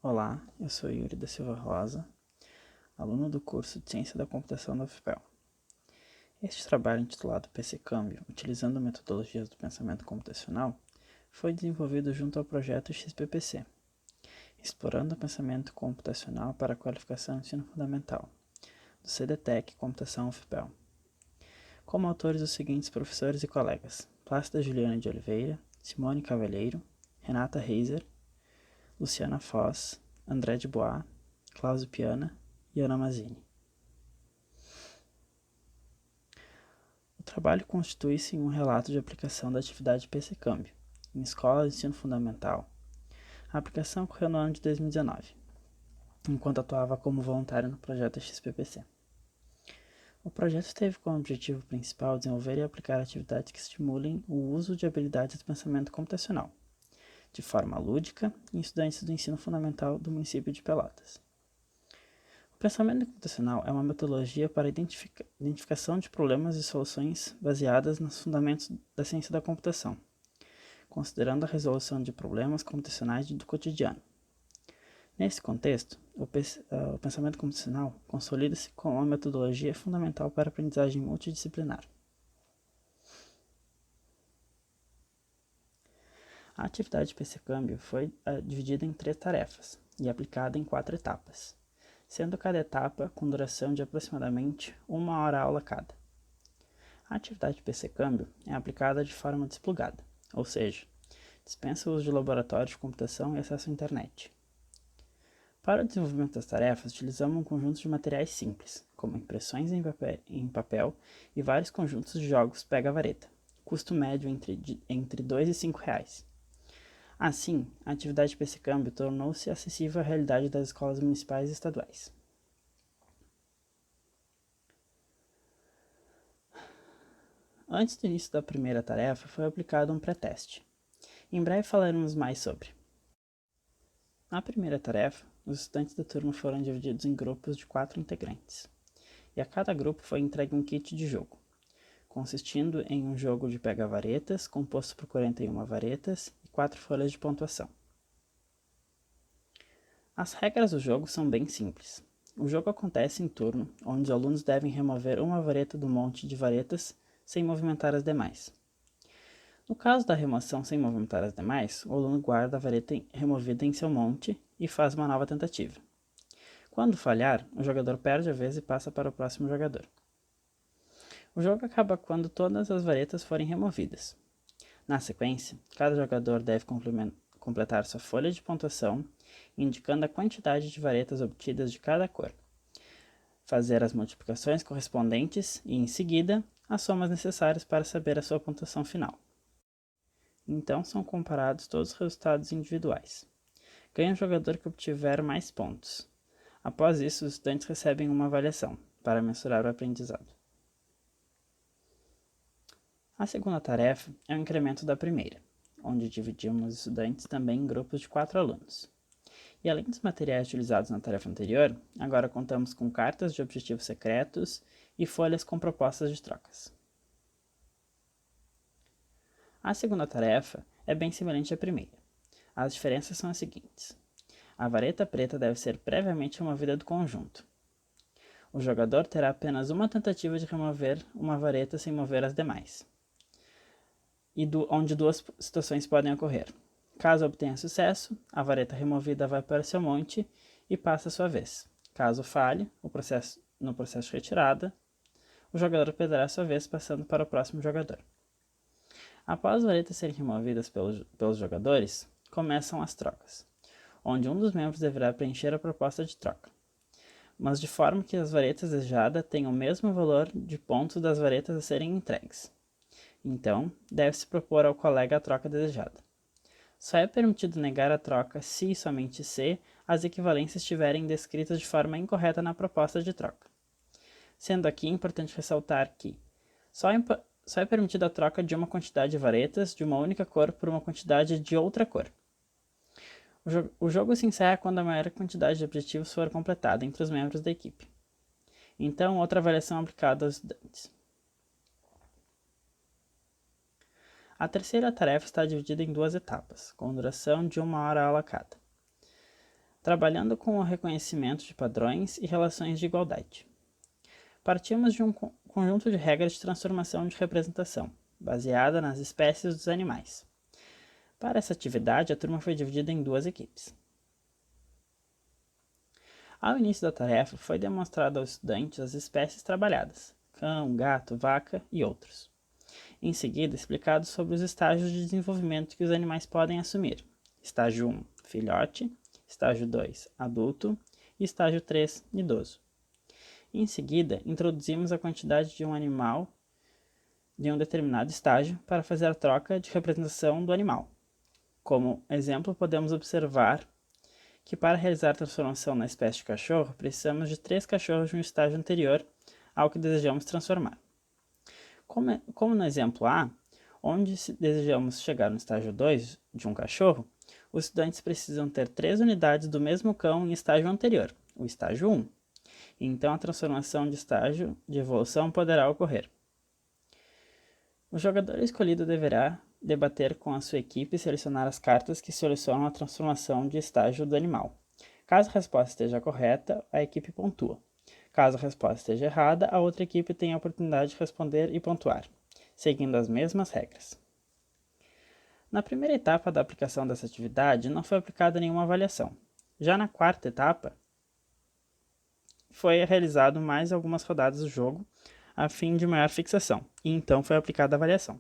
Olá, eu sou Yuri da Silva Rosa, aluno do curso de Ciência da Computação da UFPEL. Este trabalho, intitulado PC Câmbio, utilizando metodologias do pensamento computacional, foi desenvolvido junto ao projeto XPPC, explorando o pensamento computacional para a qualificação de ensino fundamental, do CDTEC Computação UFPEL. Como autores os seguintes professores e colegas: Plácida Juliana de Oliveira, Simone Cavalheiro, Renata Reiser, Luciana Foz, André de Bois, Cláudio Piana e Ana Mazzini. O trabalho constitui-se em um relato de aplicação da atividade PC Câmbio, em escola de ensino fundamental. A aplicação ocorreu no ano de 2019, enquanto atuava como voluntário no projeto XPPC. O projeto teve como objetivo principal desenvolver e aplicar atividades que estimulem o uso de habilidades do pensamento computacional, de forma lúdica, em estudantes do ensino fundamental do município de Pelotas. O pensamento computacional é uma metodologia para a identificação de problemas e soluções baseadas nos fundamentos da ciência da computação, considerando a resolução de problemas computacionais do cotidiano. Nesse contexto, o pensamento computacional consolida-se como uma metodologia fundamental para a aprendizagem multidisciplinar. A atividade PC Câmbio foi dividida em 3 tarefas e aplicada em 4 etapas, sendo cada etapa com duração de aproximadamente 1 hora aula cada. A atividade PC Câmbio é aplicada de forma desplugada, ou seja, dispensa o uso de laboratório de computação e acesso à internet. Para o desenvolvimento das tarefas, utilizamos um conjunto de materiais simples, como impressões em papel e vários conjuntos de jogos pega-vareta, custo médio entre 2 e 5 reais. Assim, a atividade PC Câmbio tornou-se acessível à realidade das escolas municipais e estaduais. Antes do início da primeira tarefa, foi aplicado um pré-teste. Em breve falaremos mais sobre. Na primeira tarefa, os estudantes da turma foram divididos em grupos de 4 integrantes, e a cada grupo foi entregue um kit de jogo, consistindo em um jogo de pega-varetas, composto por 41 varetas e 4 folhas de pontuação. As regras do jogo são bem simples. O jogo acontece em turno, onde os alunos devem remover uma vareta do monte de varetas sem movimentar as demais. No caso da remoção sem movimentar as demais, o aluno guarda a vareta removida em seu monte e faz uma nova tentativa. Quando falhar, o jogador perde a vez e passa para o próximo jogador. O jogo acaba quando todas as varetas forem removidas. Na sequência, cada jogador deve completar sua folha de pontuação, indicando a quantidade de varetas obtidas de cada cor, fazer as multiplicações correspondentes e, em seguida, as somas necessárias para saber a sua pontuação final. Então são comparados todos os resultados individuais. Ganha o jogador que obtiver mais pontos. Após isso, os estudantes recebem uma avaliação para mensurar o aprendizado. A segunda tarefa é o incremento da primeira, onde dividimos os estudantes também em grupos de 4 alunos. E além dos materiais utilizados na tarefa anterior, agora contamos com cartas de objetivos secretos e folhas com propostas de trocas. A segunda tarefa é bem semelhante à primeira. As diferenças são as seguintes. A vareta preta deve ser previamente removida do conjunto. O jogador terá apenas uma tentativa de remover uma vareta sem mover as demais, onde 2 situações podem ocorrer. Caso obtenha sucesso, a vareta removida vai para seu monte e passa a sua vez. Caso falhe, no processo de retirada, o jogador perderá a sua vez, passando para o próximo jogador. Após as varetas serem removidas pelos jogadores, começam as trocas, onde um dos membros deverá preencher a proposta de troca, mas de forma que as varetas desejadas tenham o mesmo valor de pontos das varetas a serem entregues. Então, deve-se propor ao colega a troca desejada. Só é permitido negar a troca se e somente se as equivalências estiverem descritas de forma incorreta na proposta de troca. Sendo aqui importante ressaltar que só é permitida a troca de uma quantidade de varetas de uma única cor por uma quantidade de outra cor. O jogo se encerra quando a maior quantidade de objetivos for completada entre os membros da equipe. Então, outra avaliação aplicada aos estudantes. A terceira tarefa está dividida em 2 etapas, com duração de 1 hora aula cada. trabalhando com o reconhecimento de padrões e relações de igualdade. Partimos de um conjunto de regras de transformação de representação, baseada nas espécies dos animais. Para essa atividade, a turma foi dividida em duas equipes. Ao início da tarefa, foi demonstrado aos estudantes as espécies trabalhadas, cão, gato, vaca e outros. Em seguida, explicado sobre os estágios de desenvolvimento que os animais podem assumir. Estágio 1, filhote, estágio 2, adulto e estágio 3, idoso. Em seguida, introduzimos a quantidade de um animal de um determinado estágio para fazer a troca de representação do animal. Como exemplo, podemos observar que para realizar a transformação na espécie de cachorro, precisamos de 3 cachorros de um estágio anterior ao que desejamos transformar. Como no exemplo A, onde desejamos chegar no estágio 2 de um cachorro, os estudantes precisam ter 3 unidades do mesmo cão em estágio anterior, o estágio 1. Então a transformação de estágio de evolução poderá ocorrer. O jogador escolhido deverá debater com a sua equipe e selecionar as cartas que solucionam a transformação de estágio do animal. Caso a resposta esteja correta, a equipe pontua. Caso a resposta esteja errada, a outra equipe tem a oportunidade de responder e pontuar, seguindo as mesmas regras. Na primeira etapa da aplicação dessa atividade, não foi aplicada nenhuma avaliação. Já na quarta etapa, foi realizado mais algumas rodadas do jogo, a fim de maior fixação, e então foi aplicada a avaliação.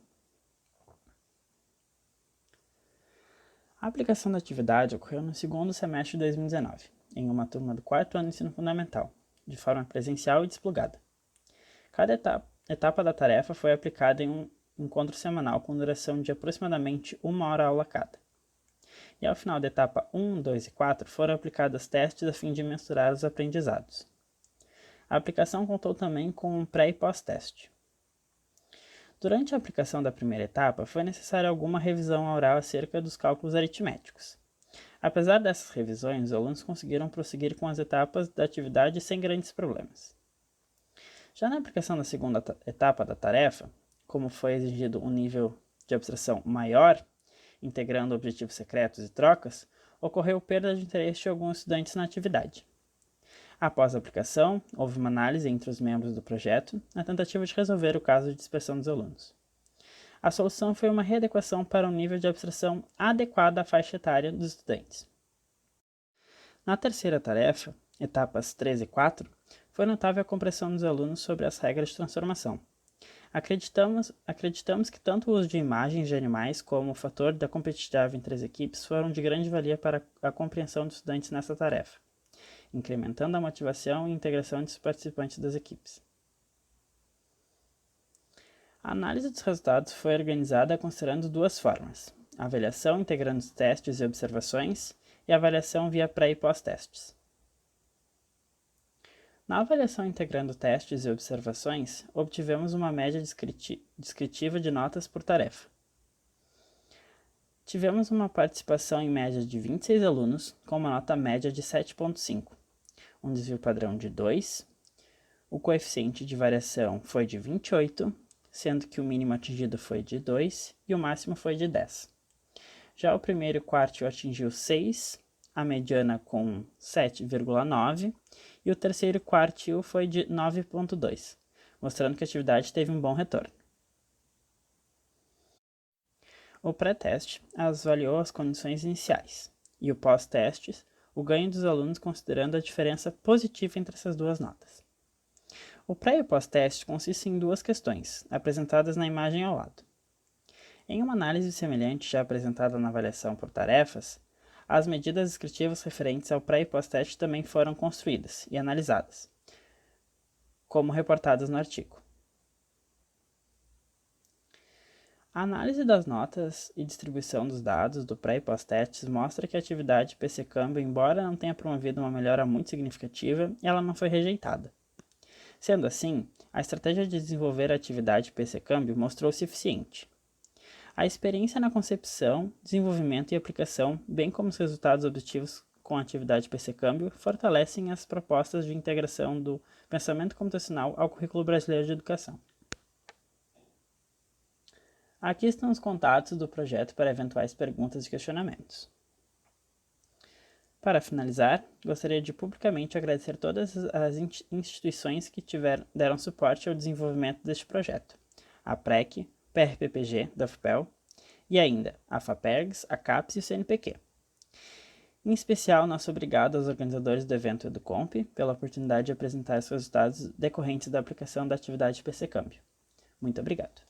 A aplicação da atividade ocorreu no segundo semestre de 2019, em uma turma do 4º ano de ensino fundamental, de forma presencial e desplugada. Cada etapa da tarefa foi aplicada em um encontro semanal com duração de aproximadamente 1 hora aula cada. E ao final da etapa 1, 2 e 4 foram aplicados testes a fim de mensurar os aprendizados. A aplicação contou também com um pré e pós-teste. Durante a aplicação da primeira etapa, foi necessária alguma revisão oral acerca dos cálculos aritméticos. Apesar dessas revisões, os alunos conseguiram prosseguir com as etapas da atividade sem grandes problemas. Já na aplicação da segunda etapa da tarefa, como foi exigido um nível de abstração maior, integrando objetivos secretos e trocas, ocorreu perda de interesse de alguns estudantes na atividade. Após a aplicação, houve uma análise entre os membros do projeto, na tentativa de resolver o caso de dispersão dos alunos. A solução foi uma readequação para um nível de abstração adequado à faixa etária dos estudantes. Na terceira tarefa, etapas 3 e 4, foi notável a compreensão dos alunos sobre as regras de transformação. Acreditamos que tanto o uso de imagens de animais como o fator da competitividade entre as equipes foram de grande valia para a compreensão dos estudantes nessa tarefa, incrementando a motivação e integração dos participantes das equipes. A análise dos resultados foi organizada considerando duas formas: a avaliação integrando os testes e observações e a avaliação via pré e pós-testes. Na avaliação integrando testes e observações, obtivemos uma média descritiva de notas por tarefa. Tivemos uma participação em média de 26 alunos, com uma nota média de 7,5, um desvio padrão de 2, o coeficiente de variação foi de 28, sendo que o mínimo atingido foi de 2 e o máximo foi de 10. Já o primeiro quartil atingiu 6, a mediana com 7,9 e o terceiro quartil foi de 9,2, mostrando que a atividade teve um bom retorno. O pré-teste avaliou as condições iniciais e o pós-teste o ganho dos alunos considerando a diferença positiva entre essas duas notas. O pré e o pós-teste consistem em duas questões, apresentadas na imagem ao lado. Em uma análise semelhante já apresentada na avaliação por tarefas, as medidas descritivas referentes ao pré e pós-teste também foram construídas e analisadas, como reportadas no artigo. A análise das notas e distribuição dos dados do pré e pós-testes mostra que a atividade PC Câmbio, embora não tenha promovido uma melhora muito significativa, ela não foi rejeitada. Sendo assim, a estratégia de desenvolver a atividade PC Câmbio mostrou-se eficiente. A experiência na concepção, desenvolvimento e aplicação, bem como os resultados obtidos com a atividade PC Câmbio, fortalecem as propostas de integração do pensamento computacional ao currículo brasileiro de educação. Aqui estão os contatos do projeto para eventuais perguntas e questionamentos. Para finalizar, gostaria de publicamente agradecer todas as instituições que deram suporte ao desenvolvimento deste projeto. A PREC, PRPPG, da UFPEL, e ainda a FAPERGS, a CAPES e o CNPq. Em especial, nosso obrigado aos organizadores do evento EduComp pela oportunidade de apresentar os resultados decorrentes da aplicação da atividade PC Câmbio. Muito obrigado.